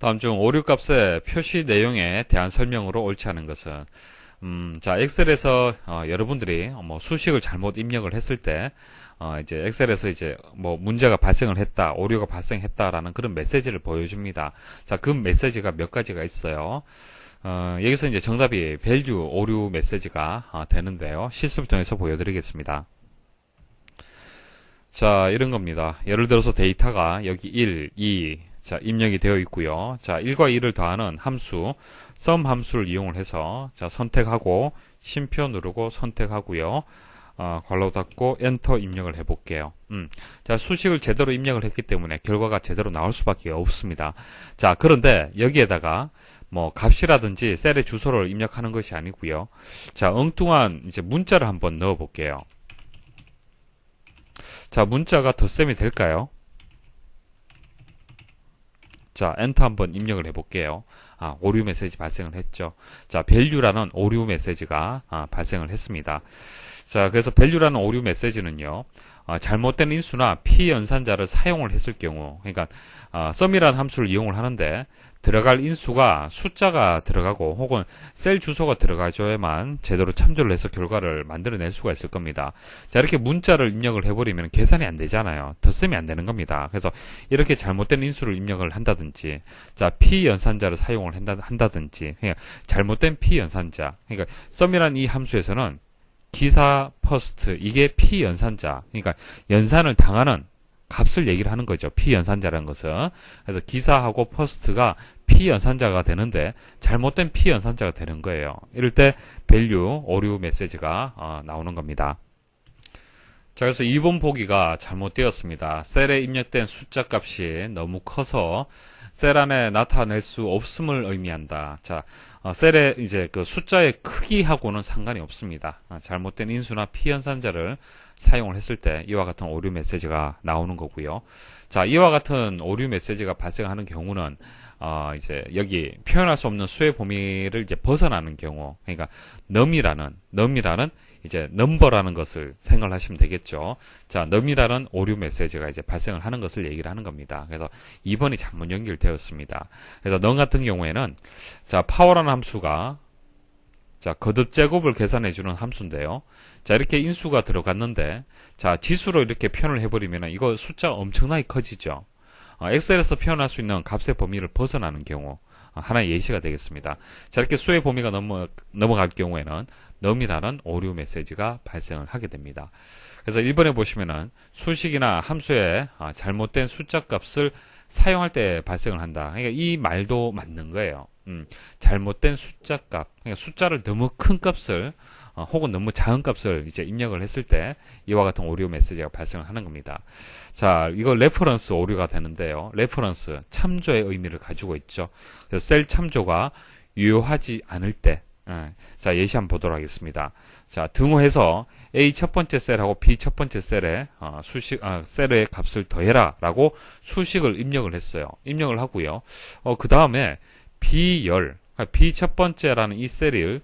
다음 중 오류 값의 표시 내용에 대한 설명으로 옳지 않은 것은 자, 엑셀에서 여러분들이 뭐 수식을 잘못 입력을 했을 때 이제 엑셀에서 이제 뭐 문제가 발생을 했다, 오류가 발생했다라는 그런 메시지를 보여줍니다. 자, 그 메시지가 몇 가지가 있어요. 여기서 이제 정답이 value 오류 메시지가 되는데요. 실습을 통해서 보여드리겠습니다. 자, 이런 겁니다. 예를 들어서 데이터가 여기 1, 2, 자, 입력이 되어 있고요. 자, 1과 2를 더하는 함수, sum 함수를 이용을 해서, 자, 선택하고, 쉼표 누르고 선택하고요. 괄호 닫고, 엔터 입력을 해볼게요. 자, 수식을 제대로 입력을 했기 때문에 결과가 제대로 나올 수밖에 없습니다. 자, 그런데 여기에다가, 뭐, 값이라든지 셀의 주소를 입력하는 것이 아니고요. 자, 엉뚱한 이제 문자를 한번 넣어 볼게요. 자, 문자가 덧셈이 될까요? 자, 엔터 한번 입력을 해볼게요. 오류 메시지 발생을 했죠. 자, value라는 오류 메시지가 발생을 했습니다. 자, 그래서 value라는 오류 메시지는요, 잘못된 인수나 피연산자를 사용을 했을 경우, 그러니까 sum이라는 함수를 이용을 하는데 들어갈 인수가 숫자가 들어가고 혹은 셀 주소가 들어가줘야만 제대로 참조를 해서 결과를 만들어낼 수가 있을 겁니다. 자, 이렇게 문자를 입력을 해버리면 계산이 안 되잖아요. 덧셈이 안 되는 겁니다. 그래서 이렇게 잘못된 인수를 입력을 한다든지, 자, 피연산자를 사용을 한다든지, 그러니까 잘못된 피연산자, 그러니까 sum이라는 이 함수에서는 기사 퍼스트, 이게 피연산자, 그러니까 연산을 당하는 값을 얘기를 하는 거죠. 피연산자라는 것은. 그래서 기사하고 퍼스트가 피연산자가 되는데 잘못된 피연산자가 되는 거예요. 이럴 때 value 오류 메시지가 나오는 겁니다. 자, 그래서 2번 보기가 잘못되었습니다. 셀에 입력된 숫자 값이 너무 커서 셀 안에 나타낼 수 없음을 의미한다. 자, 셀의 이제 그 숫자의 크기하고는 상관이 없습니다. 잘못된 인수나 피연산자를 사용을 했을 때 이와 같은 오류 메시지가 나오는 거고요. 자, 이와 같은 오류 메시지가 발생하는 경우는 이제 여기 표현할 수 없는 수의 범위를 이제 벗어나는 경우, 그러니까 num이라는 이제 넘버라는 것을 생각을 하시면 되겠죠. 자, num이라는 오류 메시지가 이제 발생을 하는 것을 얘기를 하는 겁니다. 그래서 2번이 잘못 연결되었습니다. 그래서 num 같은 경우에는 자, power라는 함수가 자, 거듭 제곱을 계산해주는 함수인데요. 자, 이렇게 인수가 들어갔는데, 자, 지수로 이렇게 표현을 해버리면 이거 숫자가 엄청나게 커지죠. 엑셀에서 표현할 수 있는 값의 범위를 벗어나는 경우, 하나의 예시가 되겠습니다. 자, 이렇게 수의 범위가 넘어갈 경우에는 num이라는 오류 메시지가 발생을 하게 됩니다. 그래서 1번에 보시면은 수식이나 함수의 잘못된 숫자 값을 사용할 때 발생을 한다. 그러니까 이 말도 맞는 거예요. 잘못된 숫자 값, 그러니까 숫자를 너무 큰 값을 혹은 너무 작은 값을 이제 입력을 했을 때 이와 같은 오류 메시지가 발생을 하는 겁니다. 자, 이거 레퍼런스 오류가 되는데요. 레퍼런스, 참조의 의미를 가지고 있죠. 그래서 셀 참조가 유효하지 않을 때, 자, 예시 한번 보도록 하겠습니다. 자, 등호해서 A 첫 번째 셀하고 B 첫 번째 셀에 셀의 값을 더해라 라고 수식을 입력을 했어요. 입력을 하고요. 그 다음에 B열, B 첫 번째라는 이 셀을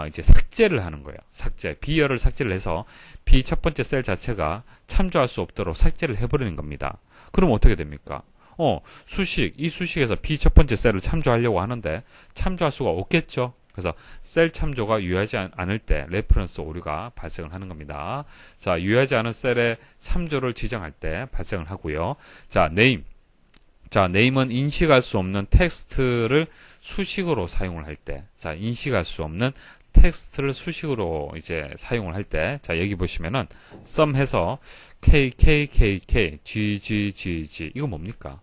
이제 삭제를 하는 거예요. 삭제. B열을 삭제를 해서 B 첫 번째 셀 자체가 참조할 수 없도록 삭제를 해버리는 겁니다. 그럼 어떻게 됩니까? 이 수식에서 B 첫 번째 셀을 참조하려고 하는데 참조할 수가 없겠죠. 그래서 셀 참조가 유효하지 않을 때 레퍼런스 오류가 발생을 하는 겁니다. 자, 유효하지 않은 셀의 참조를 지정할 때 발생을 하고요. 자, name. 자, name은 인식할 수 없는 텍스트를 수식으로 사용을 할 때, 자, 인식할 수 없는 텍스트를 수식으로 이제 사용을 할 때, 자, 여기 보시면은 sum 해서 KKKK, GGGG, 이거 뭡니까?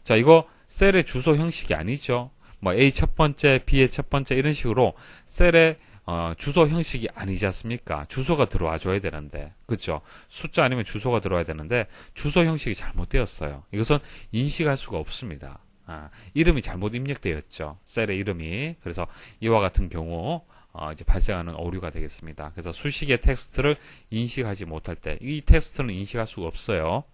자, 이거 셀의 주소 형식이 아니죠. 뭐 A 첫 번째, B의 첫 번째 이런 식으로 셀의 주소 형식이 아니지 않습니까? 주소가 들어와 줘야 되는데, 그쵸? 숫자 아니면 주소가 들어와야 되는데 주소 형식이 잘못되었어요. 이것은 인식할 수가 없습니다. 이름이 잘못 입력되었죠. 셀의 이름이. 그래서 이와 같은 경우 이제 발생하는 오류가 되겠습니다. 그래서 수식의 텍스트를 인식하지 못할 때, 이 텍스트는 인식할 수가 없어요.